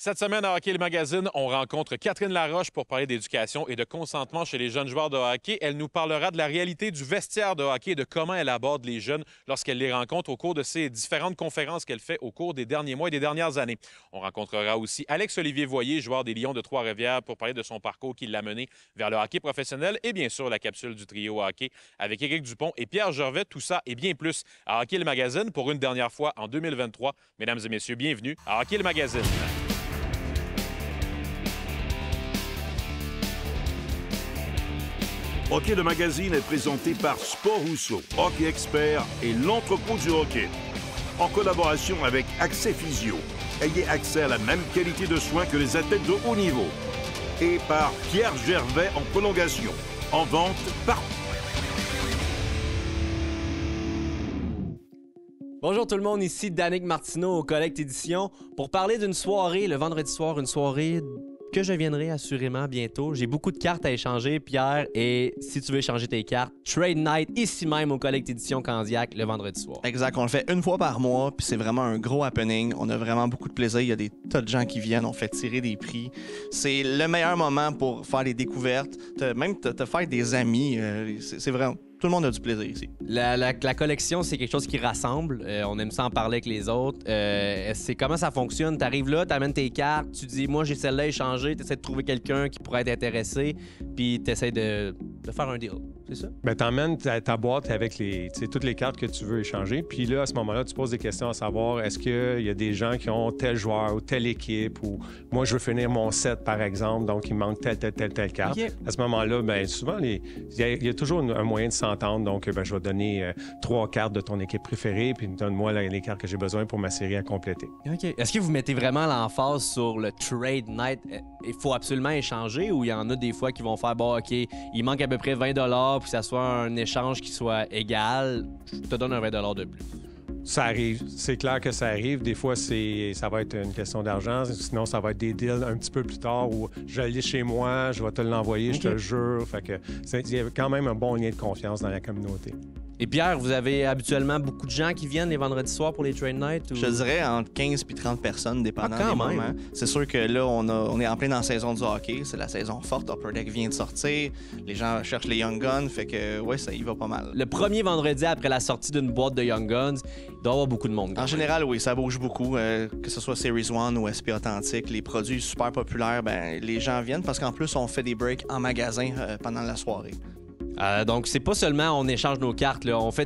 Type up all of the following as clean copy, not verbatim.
Cette semaine à Hockey le Magazine, on rencontre Catherine Laroche pour parler d'éducation et de consentement chez les jeunes joueurs de hockey. Elle nous parlera de la réalité du vestiaire de hockey et de comment elle aborde les jeunes lorsqu'elle les rencontre au cours de ces différentes conférences qu'elle fait au cours des derniers mois et des dernières années. On rencontrera aussi Alex-Olivier Voyer, joueur des Lions de Trois-Rivières, pour parler de son parcours qui l'a mené vers le hockey professionnel et bien sûr la capsule du trio hockey avec Éric Dupont et Pierre Gervais. Tout ça et bien plus à Hockey le Magazine pour une dernière fois en 2023. Mesdames et messieurs, bienvenue à Hockey le Magazine. Hockey le Magazine est présenté par Sport Rousseau, Hockey Expert et l'entrepôt du hockey. En collaboration avec Accès Physio, ayez accès à la même qualité de soins que les athlètes de haut niveau. Et par Pierre Gervais en prolongation, en vente partout. Bonjour tout le monde, ici Danick Martineau au Collecte Édition pour parler d'une soirée, le vendredi soir, une soirée que je viendrai assurément bientôt. J'ai beaucoup de cartes à échanger, Pierre, et si tu veux échanger tes cartes, Trade Night, ici même au Collecte Édition Candiac, le vendredi soir. Exact, on le fait une fois par mois, puis c'est vraiment un gros happening. On a vraiment beaucoup de plaisir, il y a des tas de gens qui viennent, on fait tirer des prix. C'est le meilleur moment pour faire des découvertes, même te faire des amis, c'est vraiment... Tout le monde a du plaisir ici. La collection, c'est quelque chose qui rassemble. On aime ça en parler avec les autres. C'est comment ça fonctionne. Tu arrives là, tu amènes tes cartes, tu dis, moi, j'ai celle-là échangée. Tu essaies de trouver quelqu'un qui pourrait être intéressé, puis tu essaies de faire un deal. C'est ça? Bien, tu emmènes ta boîte avec toutes les cartes que tu veux échanger. Puis là, à ce moment-là, tu poses des questions à savoir, est-ce qu'il y a des gens qui ont tel joueur ou telle équipe, ou moi, je veux finir mon set, par exemple, donc il me manque telle carte. Okay. À ce moment-là, bien, souvent, il y a toujours un moyen de s'entendre. Donc, je vais donner 3 cartes de ton équipe préférée, puis donne-moi les cartes que j'ai besoin pour ma série à compléter. OK. Est-ce que vous mettez vraiment l'emphase sur le trade night? Il faut absolument échanger, ou il y en a des fois qui vont faire, bon, OK, il manque à peu près 20 $, puis que ça soit un échange qui soit égal, je te donne un 20 $ de plus. Ça arrive. C'est clair que ça arrive. Des fois, ça va être une question d'argent. Sinon, ça va être des deals un petit peu plus tard où je l'ai chez moi, je vais te l'envoyer, okay. Je te le jure. Fait que il y a quand même un bon lien de confiance dans la communauté. Et Pierre, vous avez habituellement beaucoup de gens qui viennent les vendredis soirs pour les trade nights? Ou... Je dirais entre 15 et 30 personnes, dépendant des moments. C'est sûr que là, on est en plein dans la saison du hockey. C'est la saison forte. Upper Deck vient de sortir. Les gens cherchent les Young Guns. Fait que, ouais, ça y va pas mal. Le premier vendredi après la sortie d'une boîte de Young Guns, il doit y avoir beaucoup de monde. En général, oui, ça bouge beaucoup. Que ce soit Series 1 ou SP Authentique, les produits super populaires, ben, les gens viennent parce qu'en plus, on fait des breaks en magasin pendant la soirée. Donc, c'est pas seulement on échange nos cartes, là. On fait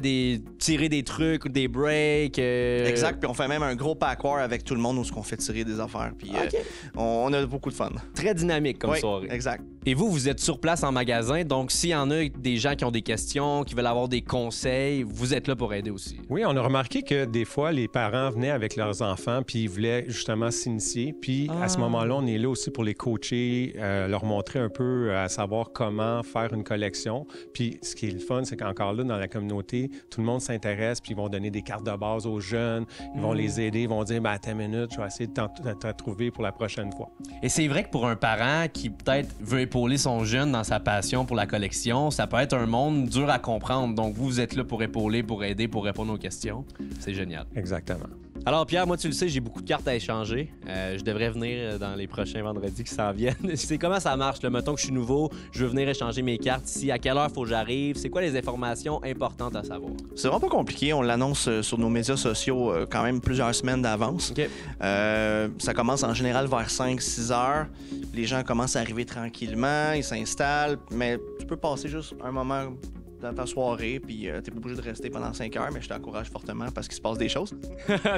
tirer des trucs, des breaks. Exact, puis on fait même un gros pack war avec tout le monde où on fait tirer des affaires. Puis okay. On a beaucoup de fun. Très dynamique comme soirée. Exact. Et vous êtes sur place en magasin, donc s'il y en a des gens qui ont des questions, qui veulent avoir des conseils, vous êtes là pour aider aussi. Oui, on a remarqué que des fois, les parents venaient avec leurs enfants, puis ils voulaient justement s'initier. Puis à ce moment-là, on est là aussi pour les coacher, leur montrer un peu à savoir comment faire une collection. Puis ce qui est le fun, c'est qu'encore là, dans la communauté, tout le monde s'intéresse, puis ils vont donner des cartes de base aux jeunes, ils vont les aider, ils vont dire, ben, attends une minute, je vais essayer de te trouver pour la prochaine fois. Et c'est vrai que pour un parent qui peut-être veut épauler son jeune dans sa passion pour la collection, ça peut être un monde dur à comprendre. Donc vous êtes là pour épauler, pour aider, pour répondre aux questions. C'est génial. Exactement. Alors Pierre, moi tu le sais, j'ai beaucoup de cartes à échanger. Je devrais venir dans les prochains vendredis qui s'en viennent. C'est comment ça marche, là? Mettons que je suis nouveau, je veux venir échanger mes cartes ici. À quelle heure faut que j'arrive? C'est quoi les informations importantes à savoir? C'est vraiment pas compliqué. On l'annonce sur nos médias sociaux quand même plusieurs semaines d'avance. Okay. Ça commence en général vers 5-6 heures. Les gens commencent à arriver tranquillement, ils s'installent, mais tu peux passer juste un moment dans ta soirée, puis t'es pas obligé de rester pendant 5 heures, mais je t'encourage fortement parce qu'il se passe des choses.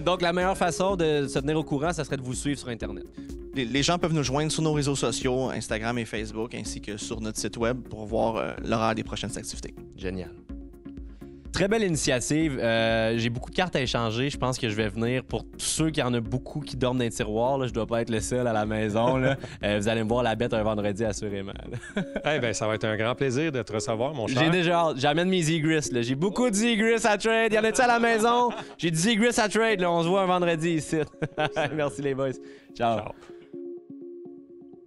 Donc, la meilleure façon de se tenir au courant, ça serait de vous suivre sur Internet. Les gens peuvent nous joindre sur nos réseaux sociaux, Instagram et Facebook, ainsi que sur notre site web pour voir l'horaire des prochaines activités. Génial. Très belle initiative. J'ai beaucoup de cartes à échanger. Je pense que je vais venir pour tous ceux qui en a beaucoup qui dorment dans les tiroirs. Là. Je dois pas être le seul à la maison. Là. Vous allez me voir la bête un vendredi, assurément. Eh bien, ça va être un grand plaisir de te recevoir, mon cher. J'ai déjà hâte. J'amène mes Zegris. J'ai beaucoup de Zegris à trade. Y en a-tu à la maison? J'ai du Zegris à trade. Là. On se voit un vendredi ici. Merci les boys. Ciao.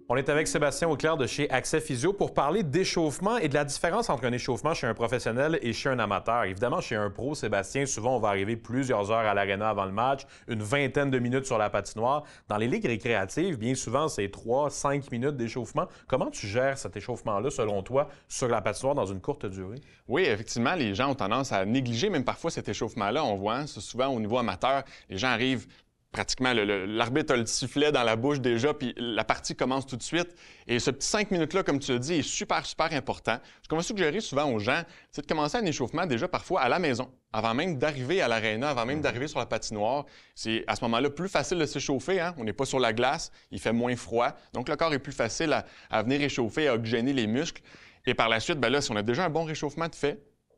On est avec Sébastien Auclair de chez Accès Physio pour parler d'échauffement et de la différence entre un échauffement chez un professionnel et chez un amateur. Évidemment, chez un pro, Sébastien, souvent on va arriver plusieurs heures à l'aréna avant le match, une vingtaine de minutes sur la patinoire. Dans les ligues récréatives, bien souvent, c'est 3-5 minutes d'échauffement. Comment tu gères cet échauffement-là, selon toi, sur la patinoire dans une courte durée? Oui, effectivement, les gens ont tendance à négliger même parfois cet échauffement-là. On voit, hein, souvent au niveau amateur, les gens arrivent pratiquement, l'arbitre a le sifflet dans la bouche déjà, puis la partie commence tout de suite. Et ce petit 5 minutes-là, comme tu l'as dit, est super, super important. Ce qu'on va suggérer souvent aux gens, c'est de commencer un échauffement déjà parfois à la maison, avant même d'arriver à l'aréna, avant même d'arriver sur la patinoire. C'est à ce moment-là plus facile de s'échauffer. Hein? On n'est pas sur la glace, il fait moins froid. Donc, le corps est plus facile à venir réchauffer, à oxygéner les muscles. Et par la suite, bien là, si on a déjà un bon réchauffement de fait,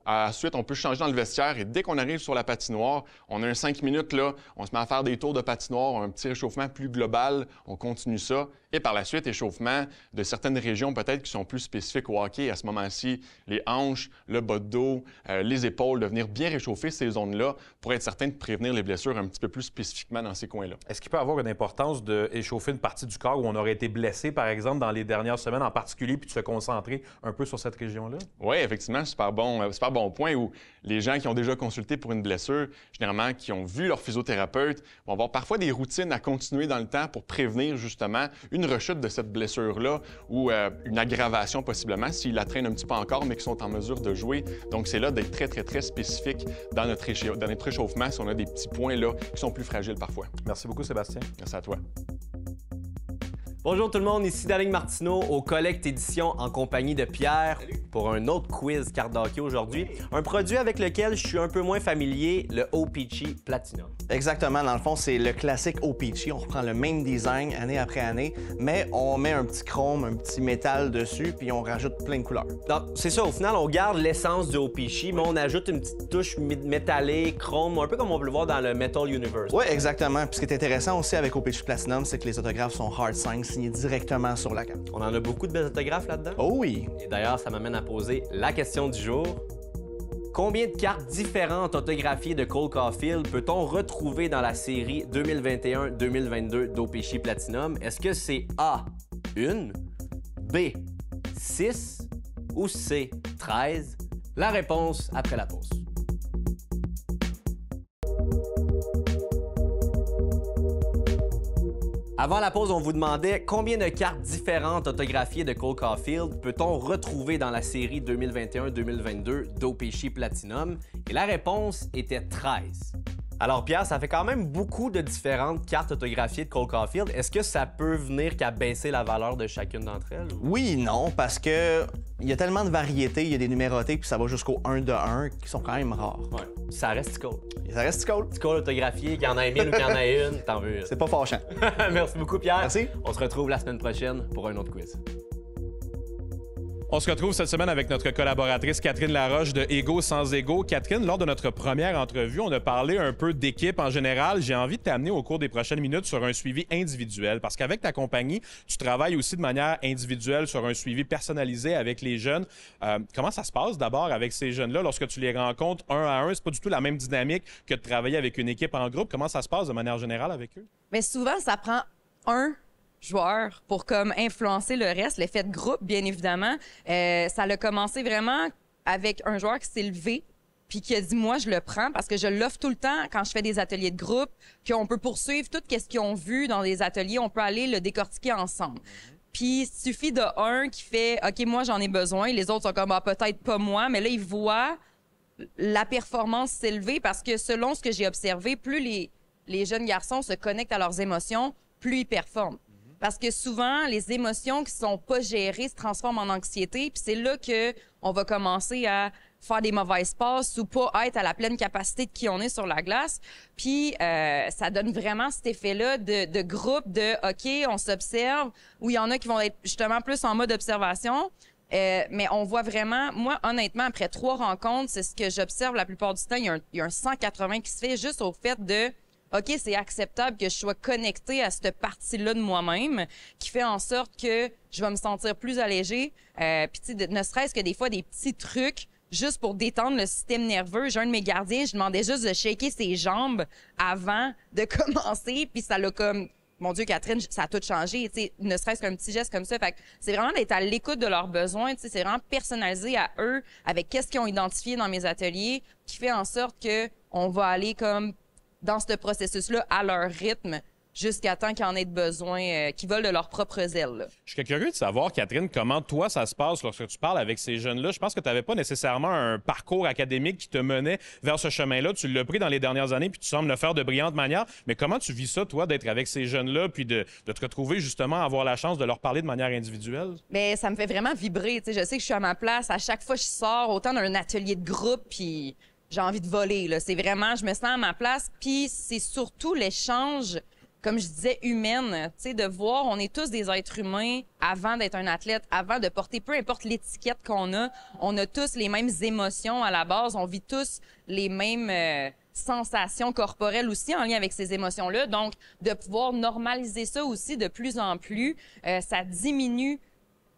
ensuite, on peut changer dans le vestiaire et dès qu'on arrive sur la patinoire, on a un 5 minutes, là, on se met à faire des tours de patinoire, un petit réchauffement plus global, on continue ça. Et par la suite, échauffement de certaines régions peut-être qui sont plus spécifiques au hockey. À ce moment-ci, les hanches, le bas de dos, les épaules, de venir bien réchauffer ces zones-là pour être certain de prévenir les blessures un petit peu plus spécifiquement dans ces coins-là. Est-ce qu'il peut avoir une importance d'échauffer une partie du corps où on aurait été blessé, par exemple, dans les dernières semaines en particulier, puis de se concentrer un peu sur cette région-là? Oui, effectivement, super bon point où les gens qui ont déjà consulté pour une blessure, généralement qui ont vu leur physiothérapeute, vont avoir parfois des routines à continuer dans le temps pour prévenir justement une rechute de cette blessure-là ou une aggravation possiblement s'ils la traînent un petit peu encore mais qui sont en mesure de jouer. Donc c'est là d'être très, très, très spécifique dans notre réchauffement si on a des petits points là qui sont plus fragiles parfois. Merci beaucoup, Sébastien. Merci à toi. Bonjour tout le monde, ici Danick Martineau au Collecte Édition en compagnie de Pierre pour un autre quiz carte d'hockey aujourd'hui. Un produit avec lequel je suis un peu moins familier, le O-Pee-Chee Platinum. Exactement, dans le fond, c'est le classique O-Pee-Chee. On reprend le même design année après année, mais on met un petit chrome, un petit métal dessus, puis on rajoute plein de couleurs. Donc, c'est ça, au final, on garde l'essence du O-Pee-Chee, mais on ajoute une petite touche métallée, chrome, un peu comme on peut le voir dans le Metal Universe. Oui, exactement. Puis ce qui est intéressant aussi avec O-Pee-Chee Platinum, c'est que les autographes sont hard signed, signés directement sur la carte. On en a beaucoup de belles autographes là-dedans. Oh oui! Et d'ailleurs, ça m'amène à poser la question du jour. Combien de cartes différentes autographiées de Cole Caulfield peut-on retrouver dans la série 2021-2022 d'O-Pee-Chee Platinum? Est-ce que c'est A, 1, B, 6 ou C, 13? La réponse après la pause. Avant la pause, on vous demandait combien de cartes différentes autographiées de Cole Caulfield peut-on retrouver dans la série 2021-2022 d'O-Pee-Chee Platinum? Et la réponse était 13. Alors Pierre, ça fait quand même beaucoup de différentes cartes autographiées de Cole Caulfield. Est-ce que ça peut venir qu'à baisser la valeur de chacune d'entre elles? Ou... Oui, non, parce que il y a tellement de variétés, il y a des numérotés, puis ça va jusqu'au 1 de 1 qui sont quand même rares. Ouais. Ça reste Cole. Et ça reste Cole. Cole autographié, qu'il y en a 1000 ou qu'il y en a une, t'en veux une. C'est pas fâchant. Merci beaucoup Pierre. Merci. On se retrouve la semaine prochaine pour un autre quiz. On se retrouve cette semaine avec notre collaboratrice Catherine Laroche de Ego sans Ego. Catherine, lors de notre première entrevue, on a parlé un peu d'équipe en général. J'ai envie de t'amener au cours des prochaines minutes sur un suivi individuel parce qu'avec ta compagnie, tu travailles aussi de manière individuelle sur un suivi personnalisé avec les jeunes. Comment ça se passe d'abord avec ces jeunes-là lorsque tu les rencontres un à un? C'est pas du tout la même dynamique que de travailler avec une équipe en groupe. Comment ça se passe de manière générale avec eux? Mais souvent, ça prend un joueur pour comme influencer le reste, l'effet de groupe, bien évidemment. Ça a commencé vraiment avec un joueur qui s'est levé puis qui a dit, moi, je le prends parce que je l'offre tout le temps quand je fais des ateliers de groupe, qu'on peut poursuivre tout ce qu'ils ont vu dans des ateliers, on peut aller le décortiquer ensemble. Puis il suffit de un qui fait, OK, moi, j'en ai besoin. Les autres sont comme, ah, peut-être pas moi, mais là, ils voient la performance s'élever parce que selon ce que j'ai observé, plus les jeunes garçons se connectent à leurs émotions, plus ils performent. Parce que souvent, les émotions qui sont pas gérées se transforment en anxiété, puis c'est là que on va commencer à faire des mauvaises passes ou pas être à la pleine capacité de qui on est sur la glace. Puis ça donne vraiment cet effet-là de groupe, de OK, on s'observe, où il y en a qui vont être justement plus en mode observation. Mais on voit vraiment, moi, honnêtement, après 3 rencontres, c'est ce que j'observe la plupart du temps, il y a un 180 qui se fait juste au fait de OK, c'est acceptable que je sois connectée à cette partie-là de moi-même qui fait en sorte que je vais me sentir plus allégée. Puis, ne serait-ce que des fois, des petits trucs juste pour détendre le système nerveux. J'ai un de mes gardiens, je demandais juste de shaker ses jambes avant de commencer. Puis, ça l'a comme mon Dieu, Catherine, ça a tout changé, tu sais, ne serait-ce qu'un petit geste comme ça. Fait que c'est vraiment d'être à l'écoute de leurs besoins, tu sais, c'est vraiment personnalisé à eux, avec qu'est-ce qu'ils ont identifié dans mes ateliers, qui fait en sorte que on va aller comme dans ce processus-là à leur rythme, jusqu'à temps qu'ils en aient besoin, qu'ils volent de leurs propres ailes. Là. Je suis curieux de savoir, Catherine, comment toi, ça se passe lorsque tu parles avec ces jeunes-là. Je pense que tu n'avais pas nécessairement un parcours académique qui te menait vers ce chemin-là. Tu l'as pris dans les dernières années, puis tu sembles le faire de brillante manière. Mais comment tu vis ça, toi, d'être avec ces jeunes-là, puis de te retrouver justement à avoir la chance de leur parler de manière individuelle? Mais ça me fait vraiment vibrer. Tu sais, je sais que je suis à ma place. À chaque fois que je sors, autant d'un atelier de groupe, puis j'ai envie de voler. Là. C'est vraiment, je me sens à ma place. Puis c'est surtout l'échange, comme je disais, humaine, tu sais, de voir, on est tous des êtres humains avant d'être un athlète, avant de porter, peu importe l'étiquette qu'on a, on a tous les mêmes émotions à la base, on vit tous les mêmes sensations corporelles aussi en lien avec ces émotions-là. Donc, de pouvoir normaliser ça aussi de plus en plus, ça diminue.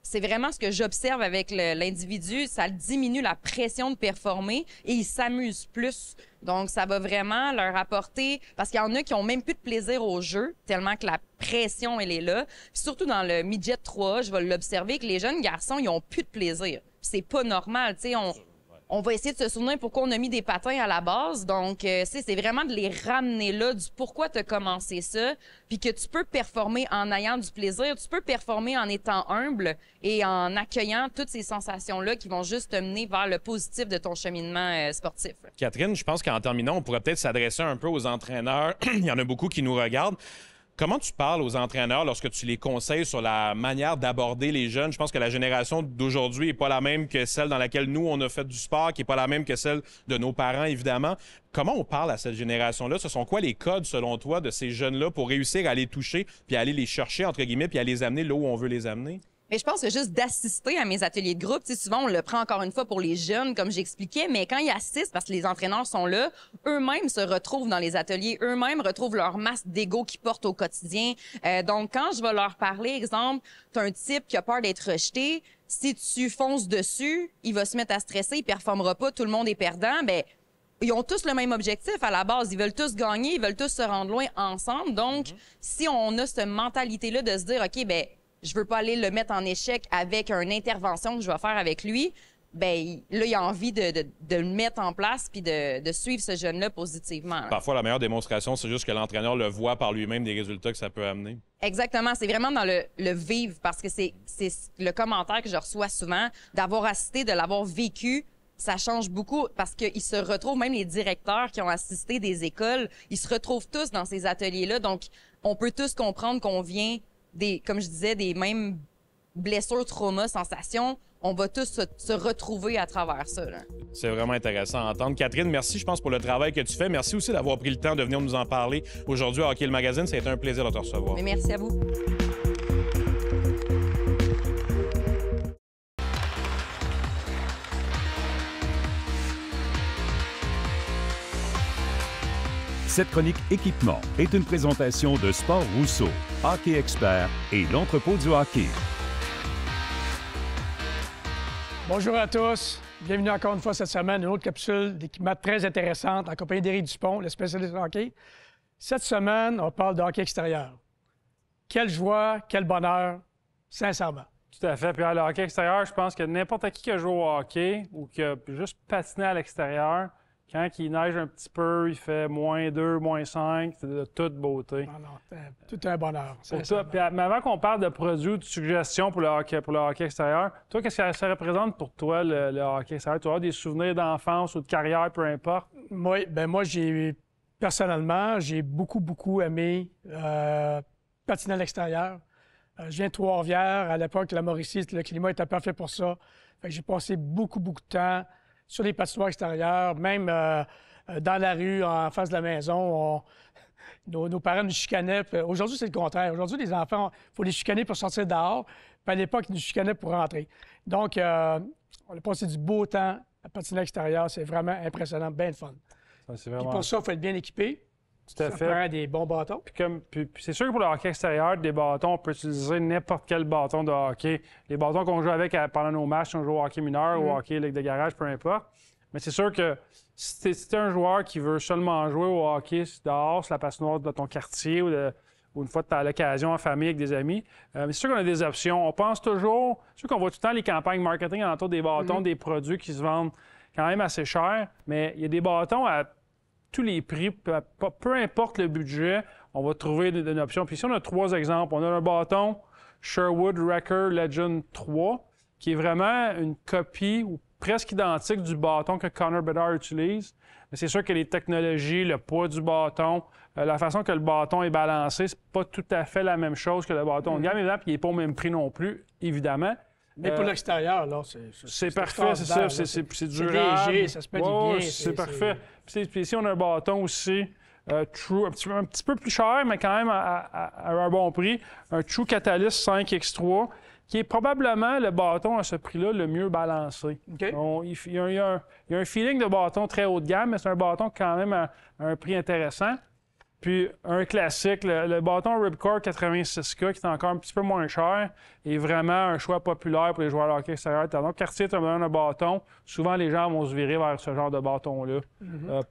C'est vraiment ce que j'observe avec l'individu, ça diminue la pression de performer et ils s'amusent plus. Donc, ça va vraiment leur apporter... Parce qu'il y en a qui ont même plus de plaisir au jeu, tellement que la pression, elle est là. Puis surtout dans le midget 3, je vais l'observer que les jeunes garçons, ils ont plus de plaisir. C'est pas normal, tu sais, on va essayer de se souvenir pourquoi on a mis des patins à la base. Donc, c'est vraiment de les ramener là, du pourquoi tu as commencé ça, puis que tu peux performer en ayant du plaisir, tu peux performer en étant humble et en accueillant toutes ces sensations-là qui vont juste te mener vers le positif de ton cheminement sportif. Catherine, je pense qu'en terminant, on pourrait peut-être s'adresser un peu aux entraîneurs. Il y en a beaucoup qui nous regardent. Comment tu parles aux entraîneurs lorsque tu les conseilles sur la manière d'aborder les jeunes? Je pense que la génération d'aujourd'hui n'est pas la même que celle dans laquelle nous, on a fait du sport, qui n'est pas la même que celle de nos parents, évidemment. Comment on parle à cette génération-là? Ce sont quoi les codes, selon toi, de ces jeunes-là pour réussir à les toucher, puis à aller les chercher, entre guillemets, puis à les amener là où on veut les amener? Mais je pense que juste d'assister à mes ateliers de groupe, tu sais, souvent on le prend encore une fois pour les jeunes, comme j'expliquais, mais quand ils assistent, parce que les entraîneurs sont là, eux-mêmes se retrouvent dans les ateliers, eux-mêmes retrouvent leur masse d'ego qu'ils portent au quotidien. Donc, quand je vais leur parler, exemple, t'as un type qui a peur d'être rejeté, si tu fonces dessus, il va se mettre à stresser, il performera pas, tout le monde est perdant, ben ils ont tous le même objectif à la base. Ils veulent tous gagner, ils veulent tous se rendre loin ensemble. Donc, si on a cette mentalité-là de se dire, OK, ben je veux pas aller le mettre en échec avec une intervention que je vais faire avec lui, ben là, il a envie de le mettre en place puis de suivre ce jeune-là positivement. Parfois, la meilleure démonstration, c'est juste que l'entraîneur le voit par lui-même des résultats que ça peut amener. Exactement. C'est vraiment dans le vivre parce que c'est le commentaire que je reçois souvent, d'avoir assisté, de l'avoir vécu. Ça change beaucoup parce qu'ils se retrouvent, même les directeurs qui ont assisté des écoles, ils se retrouvent tous dans ces ateliers-là. Donc, on peut tous comprendre qu'on vient comme je disais, des mêmes blessures, traumas, sensations. On va tous se retrouver à travers ça. Là. C'est vraiment intéressant à entendre. Catherine, merci, je pense, pour le travail que tu fais. Merci aussi d'avoir pris le temps de venir nous en parler aujourd'hui à Hockey le Magazine. Ça a été un plaisir de te recevoir. Mais merci à vous. Cette chronique équipement est une présentation de Sport Rousseau, Hockey Expert et l'entrepôt du hockey. Bonjour à tous. Bienvenue encore une fois cette semaine, une autre capsule d'équipement très intéressante en compagnie d'Éric Dupont, le spécialiste de hockey. Cette semaine, on parle de hockey extérieur. Quelle joie, quel bonheur, sincèrement. Tout à fait. Puis le hockey extérieur, je pense que n'importe qui a joué au hockey ou qui a juste patiné à l'extérieur, quand il neige un petit peu, il fait -2, -5, c'est de toute beauté. Non, tout un bonheur. Pour toi. Puis, mais avant qu'on parle de produits ou de suggestions pour le hockey extérieur, toi, qu'est-ce que ça représente pour toi, le hockey extérieur? Tu as des souvenirs d'enfance ou de carrière, peu importe? Oui, moi, personnellement, j'ai beaucoup aimé patiner à l'extérieur. Je viens de Trois-Rivières. À l'époque, la Mauricie, le climat était parfait pour ça. Fait que j'ai passé beaucoup de temps sur les patinoires extérieures, même dans la rue, en face de la maison. Nos parents nous chicanaient. Aujourd'hui, c'est le contraire. Aujourd'hui, les enfants, il faut les chicaner pour sortir dehors. Puis à l'époque, ils nous chicanaient pour rentrer. Donc, on a passé du beau temps à patiner à l'extérieur. C'est vraiment impressionnant, bien le fun. C'est vraiment... Puis pour ça, il faut être bien équipé. Tout à fait. Ça prend des bons bâtons. Puis c'est sûr que pour le hockey extérieur, des bâtons, on peut utiliser n'importe quel bâton de hockey. Les bâtons qu'on joue avec pendant nos matchs, on joue au hockey mineur ou au hockey ligue de garage, peu importe. Mais c'est sûr que si t'es un joueur qui veut seulement jouer au hockey dehors, sur la patinoire de ton quartier ou une fois que tu as l'occasion en famille avec des amis. Mais c'est sûr qu'on a des options. On pense toujours, c'est sûr qu'on voit tout le temps les campagnes marketing autour des bâtons, des produits qui se vendent quand même assez cher, mais il y a des bâtons à tous les prix, peu importe le budget, on va trouver une option. Puis ici, on a 3 exemples. On a un bâton Sherwood Wrecker Legend 3, qui est vraiment une copie ou presque identique du bâton que Connor Bedard utilise. Mais c'est sûr que les technologies, le poids du bâton, la façon que le bâton est balancé, c'est pas tout à fait la même chose que le bâton de gamme, évidemment, puis il n'est pas au même prix non plus, évidemment. Mais pour l'extérieur, là, c'est parfait, c'est ça. C'est durable. C'est léger, ça se met bien. C'est parfait. Puis ici, on a un bâton aussi, True, un petit peu plus cher, mais quand même à un bon prix. Un True Catalyst 5X3, qui est probablement le bâton à ce prix-là le mieux balancé. Okay. Il y a un feeling de bâton très haut de gamme, mais c'est un bâton quand même à un prix intéressant. Puis un classique, le bâton Ripcord 86K, qui est encore un petit peu moins cher, est vraiment un choix populaire pour les joueurs de hockey extérieur. Donc, Cartier, tu as besoin d'un bâton. Souvent, les gens vont se virer vers ce genre de bâton-là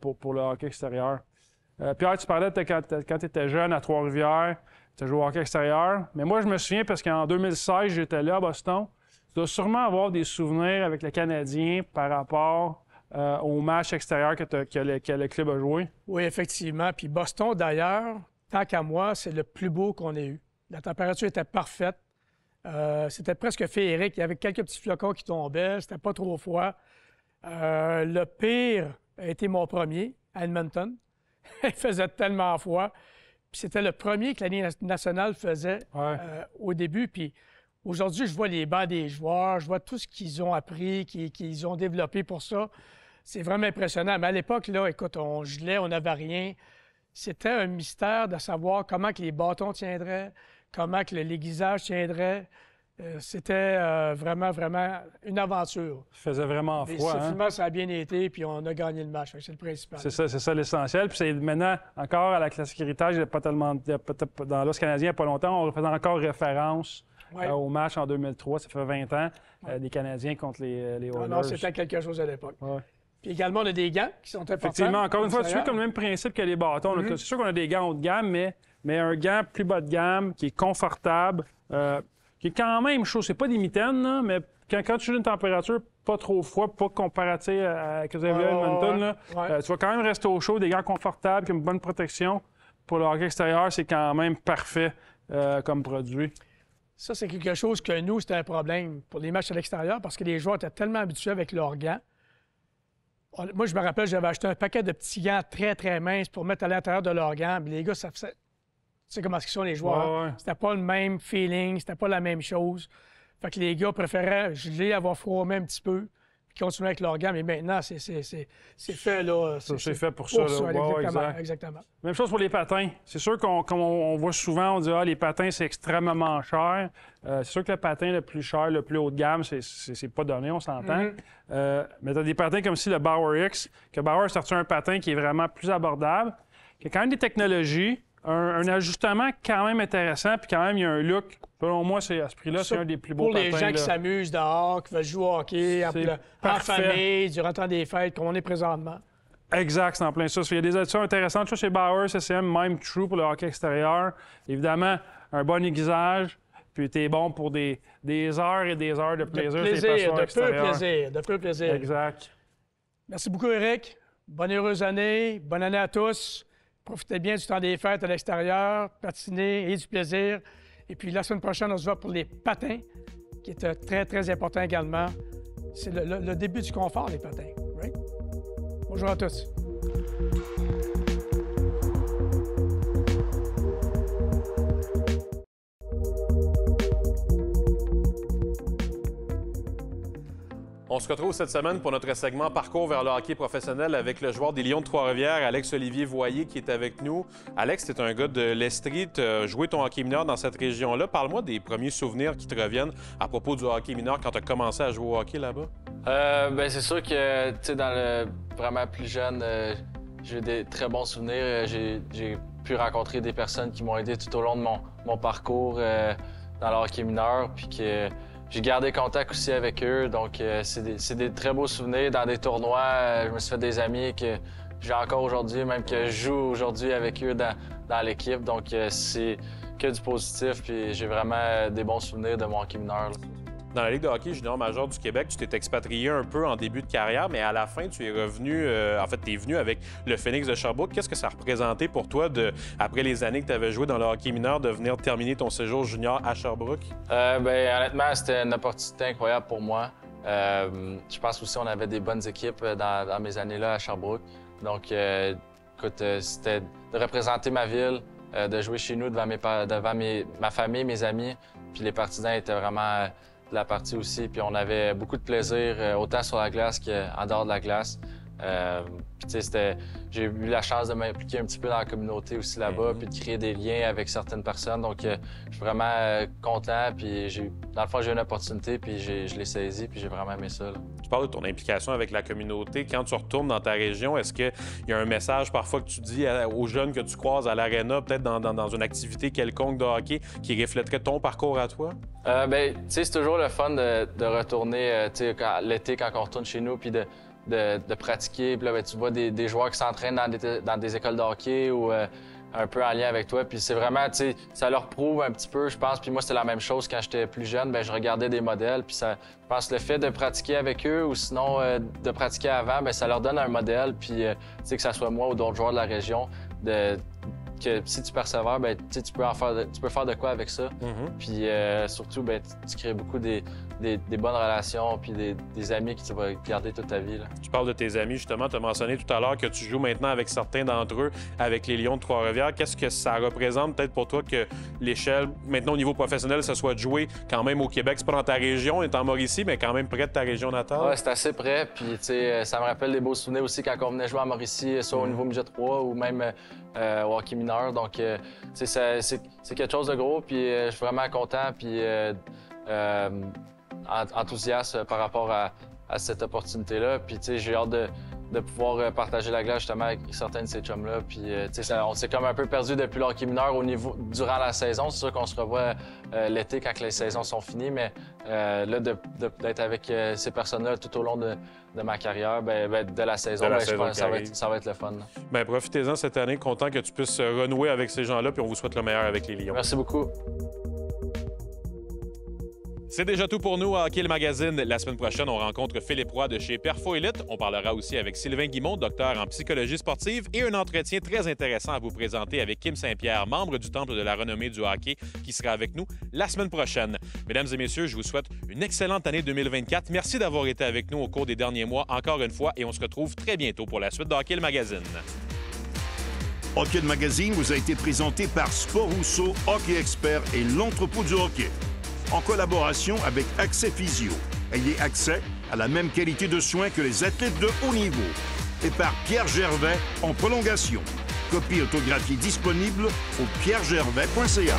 pour le hockey extérieur. Pierre, tu parlais de quand tu étais jeune à Trois-Rivières, tu as joué au hockey extérieur. Mais moi, je me souviens parce qu'en 2016, j'étais là à Boston. Tu dois sûrement avoir des souvenirs avec le Canadien par rapport au match extérieur que le club a joué. Oui, effectivement. Puis Boston, d'ailleurs, tant qu'à moi, c'est le plus beau qu'on ait eu. La température était parfaite. C'était presque féerique. Il y avait quelques petits flocons qui tombaient. C'était pas trop froid. Le pire a été mon premier, à Edmonton. Il faisait tellement froid. Puis c'était le premier que la Ligue nationale faisait au début. Puis aujourd'hui, je vois les bancs des joueurs, je vois tout ce qu'ils ont appris, qu'ils ont développé pour ça. C'est vraiment impressionnant. Mais à l'époque, là, écoute, on gelait, on n'avait rien. C'était un mystère de savoir comment que les bâtons tiendraient, comment que l'aiguisage tiendrait. C'était vraiment, vraiment une aventure. Il faisait vraiment froid. Finalement, ça a bien été, puis on a gagné le match. C'est le principal. C'est ça l'essentiel. Puis c'est maintenant, encore à la classique héritage, il n'y a pas tellement... Dans l'Os canadien, il n'y a pas longtemps, on faisait encore référence au match en 2003. Ça fait 20 ans, des Canadiens contre les Oilers. Non, c'était quelque chose à l'époque. Ouais. Puis également, on a des gants qui sont importants. Effectivement, encore une fois, tu fais comme le même principe que les bâtons. C'est sûr qu'on a des gants haut de gamme, mais un gant plus bas de gamme, qui est confortable, qui est quand même chaud. C'est pas des mitaines, là, mais quand tu as une température pas trop froide, pas comparative à que vous avez à Edmonton, tu vas quand même rester au chaud, des gants confortables, qui ont une bonne protection. Pour le hockey extérieur, c'est quand même parfait comme produit. Ça, c'est quelque chose que nous, c'était un problème pour les matchs à l'extérieur parce que les joueurs étaient tellement habitués avec leurs gants. Moi, je me rappelle, j'avais acheté un paquet de petits gants très, très minces pour mettre à l'intérieur de leurs gants. Mais les gars, ça faisait... Tu sais comment ils sont, les joueurs. C'était pas le même feeling, c'était pas la même chose. Fait que les gars préféraient geler, avoir froid un petit peu, puis continuer avec leurs gants. Mais maintenant, c'est fait, là. C'est fait pour ça, là. Exactement. Même chose pour les patins. C'est sûr qu'on voit souvent, on dit « Ah, les patins, c'est extrêmement cher. » C'est sûr que le patin le plus cher, le plus haut de gamme, c'est pas donné, on s'entend. Mais tu as des patins comme ici, le Bauer X, que Bauer a sorti un patin qui est vraiment plus abordable, qui a quand même des technologies, un ajustement quand même intéressant, puis quand même, il y a un look. Selon moi, c'est à ce prix-là, c'est un des plus beaux patins. Pour les gens qui s'amusent dehors, qui veulent jouer au hockey, en famille, durant le temps des fêtes, comme on est présentement. Exact, c'est en plein ça. Il y a des additions intéressantes. Ça, chez Bauer, CCM, même True pour le hockey extérieur. Évidemment, un bon aiguisage, puis t'es bon pour des heures et des heures de plaisir. De peu plaisir. Exact. Merci beaucoup, Éric. Bonne heureuse année. Bonne année à tous. Profitez bien du temps des fêtes à l'extérieur, patiner et du plaisir. Et puis la semaine prochaine, on se voit pour les patins, qui est très, très important également. C'est le début du confort, les patins. Right? Bonjour à tous. On se retrouve cette semaine pour notre segment Parcours vers le hockey professionnel avec le joueur des Lions de Trois-Rivières, Alex-Olivier Voyer, qui est avec nous. Alex, tu es un gars de l'Estrie, tu as joué ton hockey mineur dans cette région-là. Parle-moi des premiers souvenirs qui te reviennent à propos du hockey mineur quand tu as commencé à jouer au hockey là-bas. C'est sûr que, tu sais, dans le vraiment plus jeune, j'ai des très bons souvenirs. J'ai pu rencontrer des personnes qui m'ont aidé tout au long de mon parcours dans le hockey mineur, puis que j'ai gardé contact aussi avec eux, donc c'est des très beaux souvenirs. Dans des tournois, je me suis fait des amis que j'ai encore aujourd'hui, même que je joue aujourd'hui avec eux dans l'équipe. Donc, c'est que du positif, puis j'ai vraiment des bons souvenirs de mon hockey mineur, là. Dans la Ligue de hockey junior major du Québec, tu t'es expatrié un peu en début de carrière, mais à la fin, tu es revenu, tu es venu avec le Phoenix de Sherbrooke. Qu'est-ce que ça représentait pour toi, après les années que tu avais joué dans le hockey mineur, de venir terminer ton séjour junior à Sherbrooke? Honnêtement, c'était une opportunité incroyable pour moi. Je pense aussi qu'on avait des bonnes équipes dans mes années-là à Sherbrooke. Donc, écoute, c'était de représenter ma ville, de jouer chez nous devant ma famille, mes amis. Puis les partisans étaient vraiment de la partie aussi. Puis on avait beaucoup de plaisir, autant sur la glace qu'en dehors de la glace. Puis tu sais, j'ai eu la chance de m'impliquer un petit peu dans la communauté aussi là-bas, puis de créer des liens avec certaines personnes. Donc, je suis vraiment content. Puis dans le fond, j'ai eu une opportunité, puis je l'ai saisie, puis j'ai vraiment aimé ça, là. Tu parles de ton implication avec la communauté. Quand tu retournes dans ta région, est-ce qu'il y a un message parfois que tu dis aux jeunes que tu croises à l'aréna, peut-être dans une activité quelconque de hockey, qui reflèterait ton parcours à toi? Tu sais, c'est toujours le fun de retourner, tu sais, l'été quand on retourne chez nous, puis de pratiquer. Puis là, tu vois des joueurs qui s'entraînent dans des écoles de hockey ou un peu en lien avec toi. Puis c'est vraiment, tu sais, ça leur prouve un petit peu, je pense. Puis moi, c'était la même chose quand j'étais plus jeune. Je regardais des modèles. Puis je pense que le fait de pratiquer avec eux ou sinon de pratiquer avant, ça leur donne un modèle. Puis, tu sais, que ça soit moi ou d'autres joueurs de la région, que si tu persévères, tu peux faire de quoi avec ça. Puis surtout, tu crées beaucoup des bonnes relations puis des amis que tu vas garder toute ta vie, là. Tu parles de tes amis, justement. Tu as mentionné tout à l'heure que tu joues maintenant avec certains d'entre eux, avec les Lions de Trois-Rivières. Qu'est-ce que ça représente peut-être pour toi que l'échelle, maintenant au niveau professionnel, ça soit de jouer quand même au Québec? C'est pas dans ta région, on est en Mauricie, mais quand même près de ta région natale? Oui, c'est assez près. Puis, tu sais, ça me rappelle des beaux souvenirs aussi quand on venait jouer à Mauricie, soit au niveau midget 3 ou même au hockey mineur. Donc, tu sais, c'est quelque chose de gros. Puis, je suis vraiment content. Puis, enthousiaste par rapport à cette opportunité-là. Puis, tu sais, j'ai hâte de pouvoir partager la glace justement avec certains de ces chums-là. Puis, tu sais, on s'est comme un peu perdu depuis le hockey mineur durant la saison. C'est sûr qu'on se revoit l'été quand les saisons sont finies, mais là, d'être avec ces personnes-là tout au long de ma carrière, de la saison, je pense que ça va être le fun. Profitez-en cette année. Content que tu puisses renouer avec ces gens-là, puis on vous souhaite le meilleur avec les Lions. Merci beaucoup. C'est déjà tout pour nous à Hockey le Magazine. La semaine prochaine, on rencontre Philippe Roy de chez Perfo Elite. On parlera aussi avec Sylvain Guimond, docteur en psychologie sportive, et un entretien très intéressant à vous présenter avec Kim Saint-Pierre, membre du Temple de la renommée du hockey, qui sera avec nous la semaine prochaine. Mesdames et messieurs, je vous souhaite une excellente année 2024. Merci d'avoir été avec nous au cours des derniers mois, encore une fois, et on se retrouve très bientôt pour la suite de Hockey le Magazine. Hockey le Magazine vous a été présenté par Sport Rousseau, Hockey Expert et l'entrepôt du hockey, en collaboration avec Accès Physio. Ayez accès à la même qualité de soins que les athlètes de haut niveau. Et par Pierre Gervais en prolongation. Copie autographiée disponible au pierregervais.ca.